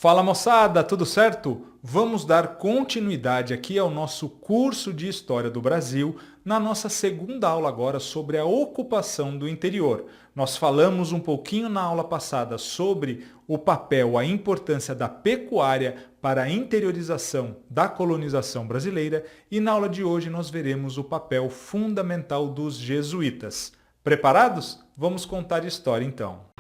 Fala moçada, tudo certo? Vamos dar continuidade aqui ao nosso curso de História do Brasil, na nossa segunda aula agora sobre a ocupação do interior. Nós falamos um pouquinho na aula passada sobre o papel, a importância da pecuária para a interiorização da colonização brasileira e na aula de hoje nós veremos o papel fundamental dos jesuítas. Preparados? Vamos contar história então.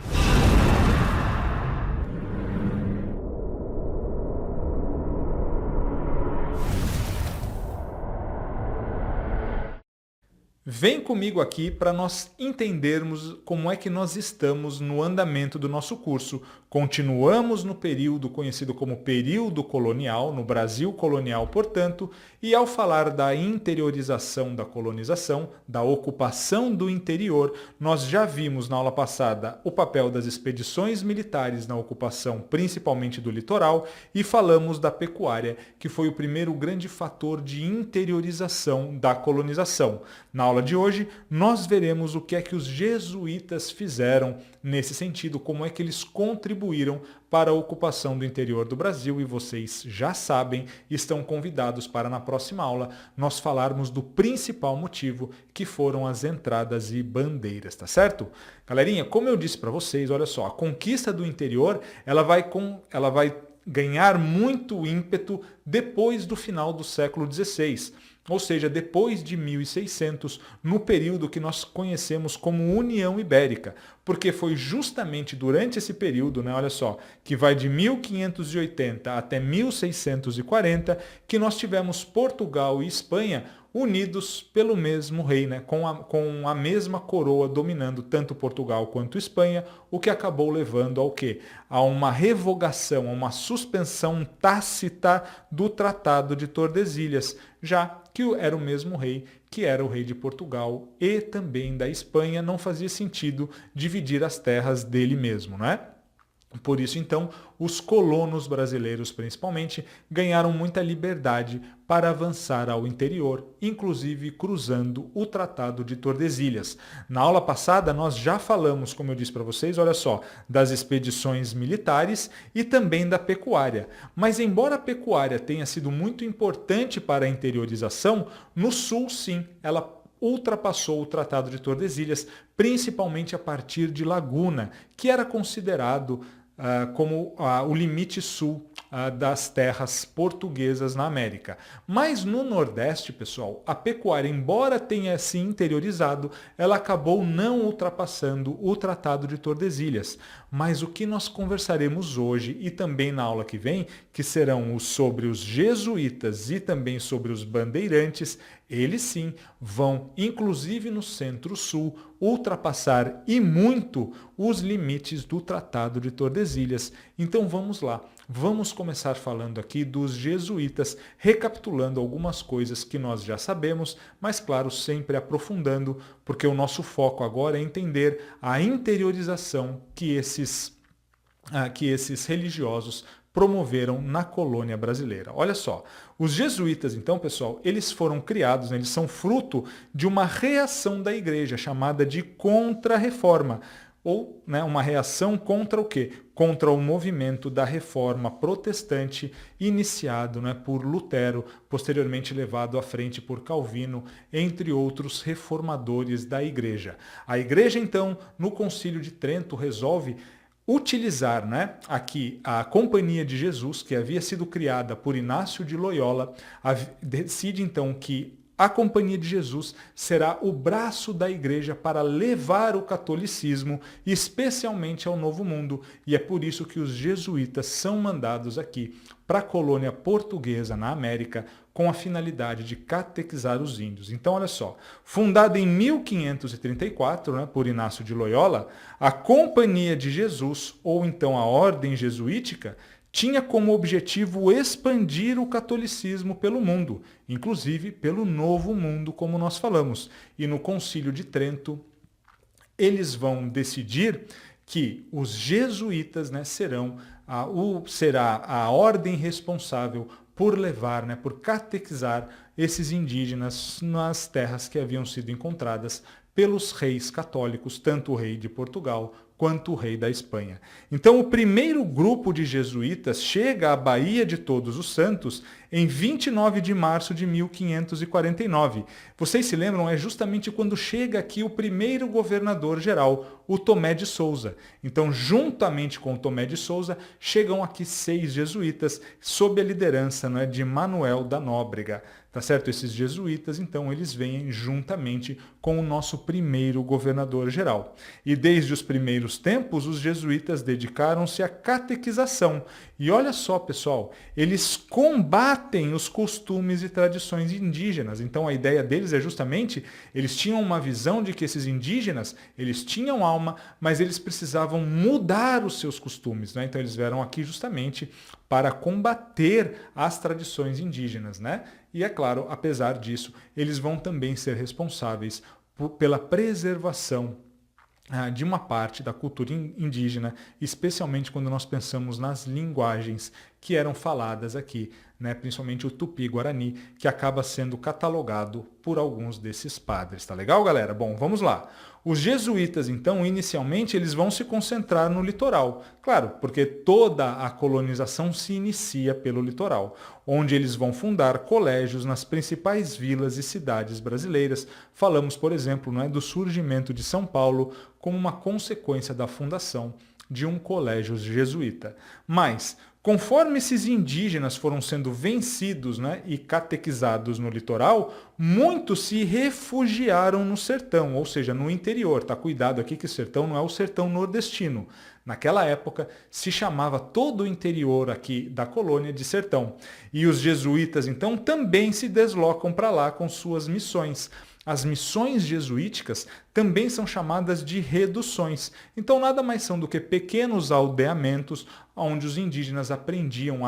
Vem comigo aqui para nós entendermos como é que nós estamos no andamento do nosso curso. Continuamos no período conhecido como período colonial, no Brasil colonial, portanto, e ao falar da interiorização da colonização, da ocupação do interior, nós já vimos na aula passada o papel das expedições militares na ocupação, principalmente do litoral, e falamos da pecuária, que foi o primeiro grande fator de interiorização da colonização. Na aula de hoje, nós veremos o que é que os jesuítas fizeram nesse sentido, como é que eles contribuíram para a ocupação do interior do Brasil e vocês já sabem, estão convidados para na próxima aula nós falarmos do principal motivo que foram as entradas e bandeiras, tá certo? Galerinha, como eu disse para vocês, olha só, a conquista do interior, ela vai ganhar muito ímpeto depois do final do século XVI. Ou seja, depois de 1600, no período que nós conhecemos como União Ibérica, porque foi justamente durante esse período, né, olha só, que vai de 1580 até 1640, que nós tivemos Portugal e Espanha unidos pelo mesmo rei, né, com a mesma coroa dominando tanto Portugal quanto Espanha, o que acabou levando ao quê? A uma revogação, a uma suspensão tácita do Tratado de Tordesilhas, já que era o mesmo rei que era o rei de Portugal e também da Espanha, não fazia sentido dividir as terras dele mesmo, não é? Por isso, então, os colonos brasileiros, principalmente, ganharam muita liberdade para avançar ao interior, inclusive cruzando o Tratado de Tordesilhas. Na aula passada, nós já falamos, como eu disse para vocês, olha só, das expedições militares e também da pecuária. Mas, embora a pecuária tenha sido muito importante para a interiorização, no sul, sim, ela ultrapassou o Tratado de Tordesilhas, principalmente a partir de Laguna, que era considerado como o limite sul das terras portuguesas na América. Mas no Nordeste, pessoal, a pecuária, embora tenha se interiorizado, ela acabou não ultrapassando o Tratado de Tordesilhas. Mas o que nós conversaremos hoje e também na aula que vem, que serão sobre os jesuítas e também sobre os bandeirantes, eles sim vão, inclusive no Centro-Sul, ultrapassar e muito os limites do Tratado de Tordesilhas. Então vamos lá, vamos começar falando aqui dos jesuítas, recapitulando algumas coisas que nós já sabemos, mas claro, sempre aprofundando, porque o nosso foco agora é entender a interiorização que esses religiosos promoveram na colônia brasileira. Olha só, os jesuítas, então, pessoal, eles foram criados, né, eles são fruto de uma reação da igreja chamada de Contra-Reforma, ou né, uma reação contra o quê? Contra o movimento da reforma protestante iniciado né, por Lutero, posteriormente levado à frente por Calvino, entre outros reformadores da igreja. A igreja, então, no Concílio de Trento, resolve utilizar né, aqui a Companhia de Jesus, que havia sido criada por Inácio de Loyola, decide então que a Companhia de Jesus será o braço da igreja para levar o catolicismo, especialmente ao Novo Mundo, e é por isso que os jesuítas são mandados aqui para a colônia portuguesa na América, com a finalidade de catequizar os índios. Então, olha só, fundada em 1534 né, por Inácio de Loyola, a Companhia de Jesus, ou então a Ordem Jesuítica, tinha como objetivo expandir o catolicismo pelo mundo, inclusive pelo Novo Mundo, como nós falamos. E no Concílio de Trento, eles vão decidir que os jesuítas né, será a ordem responsável por levar, né, por catequizar esses indígenas nas terras que haviam sido encontradas pelos reis católicos, tanto o rei de Portugal quanto o rei da Espanha. Então, o primeiro grupo de jesuítas chega à Baía de Todos os Santos em 29 de março de 1549. Vocês se lembram? É justamente quando chega aqui o primeiro governador-geral, o Tomé de Souza. Então, juntamente com o Tomé de Souza, chegam aqui 6 jesuítas sob a liderança, não é, de Manuel da Nóbrega. Tá certo? Esses jesuítas, então, eles vêm juntamente com o nosso primeiro governador-geral. E desde os primeiros tempos, os jesuítas dedicaram-se à catequização. E olha só, pessoal, eles combatem os costumes e tradições indígenas. Então, a ideia deles é justamente, eles tinham uma visão de que esses indígenas, eles tinham alma, mas eles precisavam mudar os seus costumes, né? Então, eles vieram aqui justamente para combater as tradições indígenas, né? E é claro, apesar disso, eles vão também ser responsáveis pela preservação de uma parte da cultura indígena, especialmente quando nós pensamos nas linguagens que eram faladas aqui, né, principalmente o Tupi-Guarani, que acaba sendo catalogado por alguns desses padres. Tá legal, galera? Bom, vamos lá. Os jesuítas, então, inicialmente, eles vão se concentrar no litoral. Claro, porque toda a colonização se inicia pelo litoral, onde eles vão fundar colégios nas principais vilas e cidades brasileiras. Falamos, por exemplo, né, do surgimento de São Paulo como uma consequência da fundação de um colégio jesuíta. Mas, conforme esses indígenas foram sendo vencidos, né, e catequizados no litoral, muitos se refugiaram no sertão, ou seja, no interior. Tá? Cuidado aqui que o sertão não é o sertão nordestino. Naquela época se chamava todo o interior aqui da colônia de sertão. E os jesuítas, então, também se deslocam para lá com suas missões. As missões jesuíticas também são chamadas de reduções. Então, nada mais são do que pequenos aldeamentos onde os indígenas aprendiam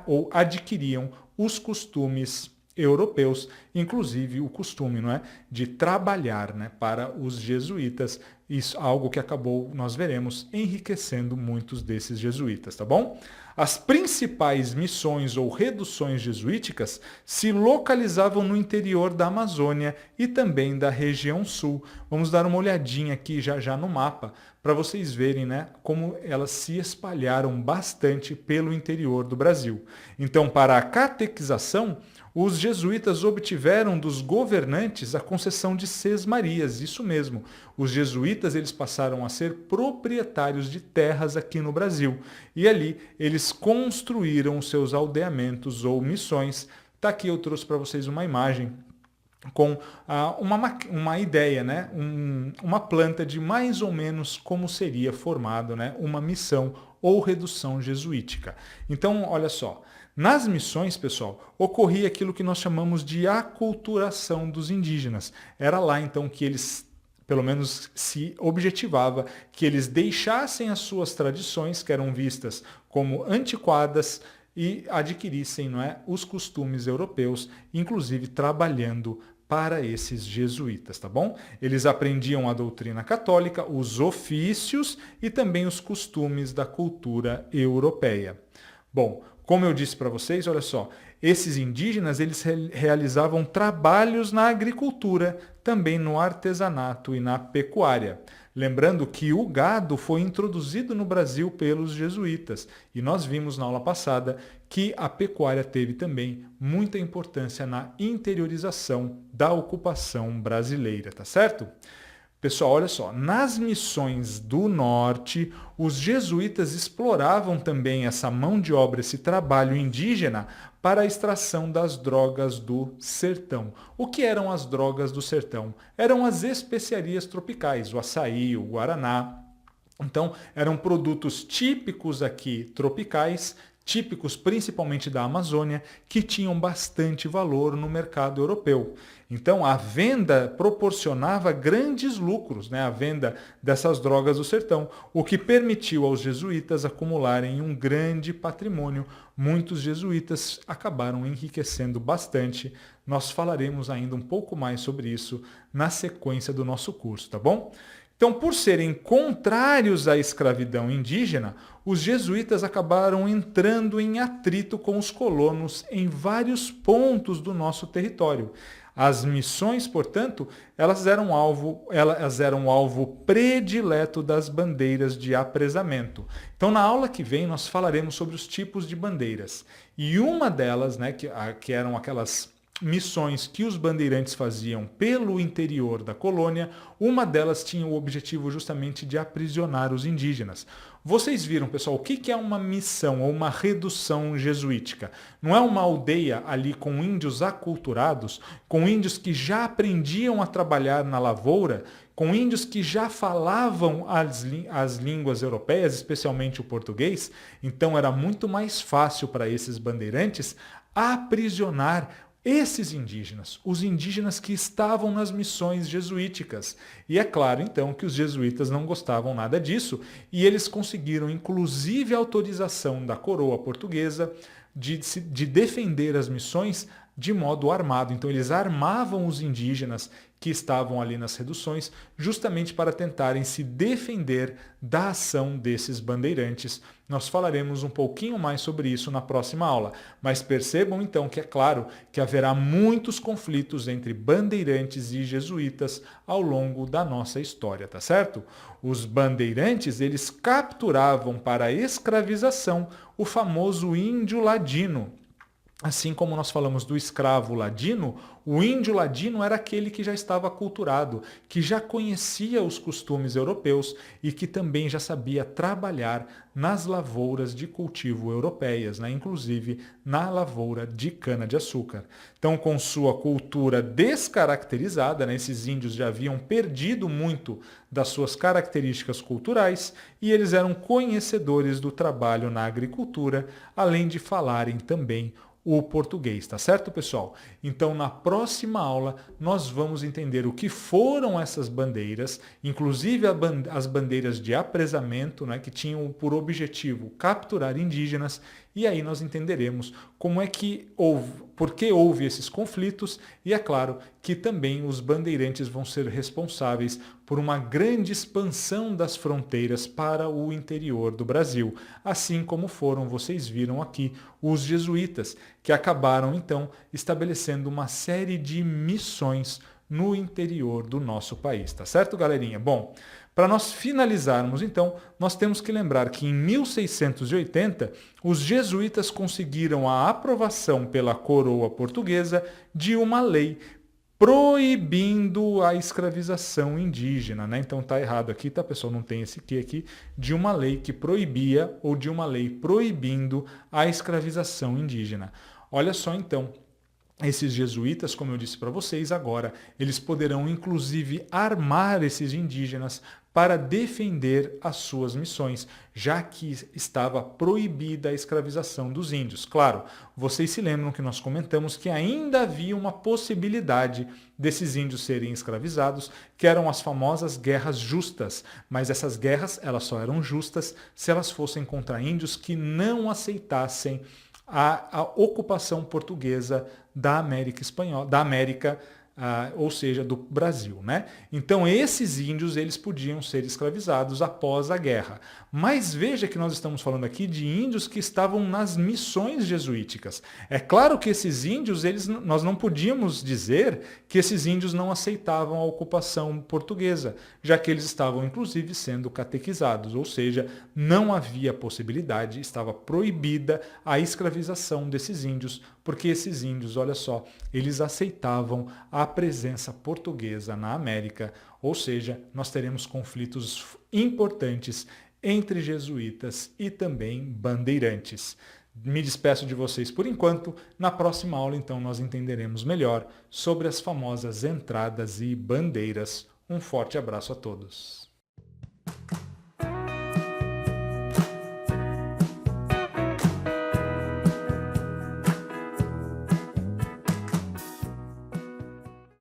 ou adquiriam os costumes europeus, inclusive o costume, não é, de trabalhar, né, para os jesuítas. Isso, algo que acabou, nós veremos, enriquecendo muitos desses jesuítas, tá bom? As principais missões ou reduções jesuíticas se localizavam no interior da Amazônia e também da região sul. Vamos dar uma olhadinha aqui já no mapa para vocês verem, né, como elas se espalharam bastante pelo interior do Brasil. Então, para a catequização, os jesuítas obtiveram dos governantes a concessão de sesmarias, isso mesmo. Os jesuítas eles passaram a ser proprietários de terras aqui no Brasil. E ali eles construíram os seus aldeamentos ou missões. Tá aqui eu trouxe para vocês uma imagem com uma ideia, né? Uma planta de mais ou menos como seria formado, né, uma missão ou redução jesuítica. Então, olha só. Nas missões, pessoal, ocorria aquilo que nós chamamos de aculturação dos indígenas. Era lá, então, que eles, pelo menos, se objetivava que eles deixassem as suas tradições, que eram vistas como antiquadas, e adquirissem, não é, os costumes europeus, inclusive trabalhando para esses jesuítas, tá bom? Eles aprendiam a doutrina católica, os ofícios e também os costumes da cultura europeia. Bom, como eu disse para vocês, olha só, esses indígenas eles realizavam trabalhos na agricultura, também no artesanato e na pecuária. Lembrando que o gado foi introduzido no Brasil pelos jesuítas e nós vimos na aula passada que a pecuária teve também muita importância na interiorização da ocupação brasileira, tá certo? Pessoal, olha só, nas missões do norte, os jesuítas exploravam também essa mão de obra, esse trabalho indígena para a extração das drogas do sertão. O que eram as drogas do sertão? Eram as especiarias tropicais, o açaí, o guaraná. Então, eram produtos típicos aqui tropicais, típicos principalmente da Amazônia, que tinham bastante valor no mercado europeu. Então, a venda proporcionava grandes lucros, né? A venda dessas drogas do sertão, o que permitiu aos jesuítas acumularem um grande patrimônio. Muitos jesuítas acabaram enriquecendo bastante. Nós falaremos ainda um pouco mais sobre isso na sequência do nosso curso, tá bom? Então, por serem contrários à escravidão indígena, os jesuítas acabaram entrando em atrito com os colonos em vários pontos do nosso território. As missões, portanto, elas eram alvo predileto das bandeiras de apresamento. Então, na aula que vem, nós falaremos sobre os tipos de bandeiras. E uma delas, né, que eram aquelas missões que os bandeirantes faziam pelo interior da colônia, uma delas tinha o objetivo justamente de aprisionar os indígenas. Vocês viram, pessoal, o que é uma missão ou uma redução jesuítica? Não é uma aldeia ali com índios aculturados, com índios que já aprendiam a trabalhar na lavoura, com índios que já falavam as línguas europeias, especialmente o português. Então era muito mais fácil para esses bandeirantes aprisionar esses indígenas, os indígenas que estavam nas missões jesuíticas. E é claro, então, que os jesuítas não gostavam nada disso e eles conseguiram, inclusive, a autorização da coroa portuguesa de defender as missões de modo armado. Então, eles armavam os indígenas que estavam ali nas reduções, justamente para tentarem se defender da ação desses bandeirantes. Nós falaremos um pouquinho mais sobre isso na próxima aula, mas percebam então que é claro que haverá muitos conflitos entre bandeirantes e jesuítas ao longo da nossa história, tá certo? Os bandeirantes, eles capturavam para a escravização o famoso índio ladino. Assim como nós falamos do escravo ladino, o índio ladino era aquele que já estava aculturado, que já conhecia os costumes europeus e que também já sabia trabalhar nas lavouras de cultivo europeias, né? Inclusive na lavoura de cana-de-açúcar. Então, com sua cultura descaracterizada, né? Esses índios já haviam perdido muito das suas características culturais e eles eram conhecedores do trabalho na agricultura, além de falarem também o português, tá certo, pessoal? Então, na próxima aula, nós vamos entender o que foram essas bandeiras, inclusive as bandeiras de apresamento, né, que tinham por objetivo capturar indígenas, e aí nós entenderemos como é que por que houve esses conflitos, e é claro que também os bandeirantes vão ser responsáveis por uma grande expansão das fronteiras para o interior do Brasil, assim como foram, vocês viram aqui, os jesuítas, que acabaram então estabelecendo uma série de missões no interior do nosso país, tá certo, galerinha? Bom, para nós finalizarmos, então, nós temos que lembrar que em 1680, os jesuítas conseguiram a aprovação pela coroa portuguesa de uma lei proibindo a escravização indígena, né? Então tá errado aqui, tá, pessoal? Não tem esse que aqui, de uma lei que proibia ou de uma lei proibindo a escravização indígena. Olha só, então. Esses jesuítas, como eu disse para vocês agora, eles poderão inclusive armar esses indígenas para defender as suas missões, já que estava proibida a escravização dos índios. Claro, vocês se lembram que nós comentamos que ainda havia uma possibilidade desses índios serem escravizados, que eram as famosas guerras justas, mas essas guerras elas só eram justas se elas fossem contra índios que não aceitassem a ocupação portuguesa da América espanhola, da América, ou seja, do Brasil, né? Então esses índios eles podiam ser escravizados após a guerra. Mas veja que nós estamos falando aqui de índios que estavam nas missões jesuíticas. É claro que esses índios, nós não podíamos dizer que esses índios não aceitavam a ocupação portuguesa, já que eles estavam inclusive sendo catequizados, ou seja, não havia possibilidade, estava proibida a escravização desses índios, porque esses índios, olha só, eles aceitavam a presença portuguesa na América, ou seja, nós teremos conflitos importantes entre jesuítas e também bandeirantes. Me despeço de vocês por enquanto. Na próxima aula, então, nós entenderemos melhor sobre as famosas entradas e bandeiras. Um forte abraço a todos.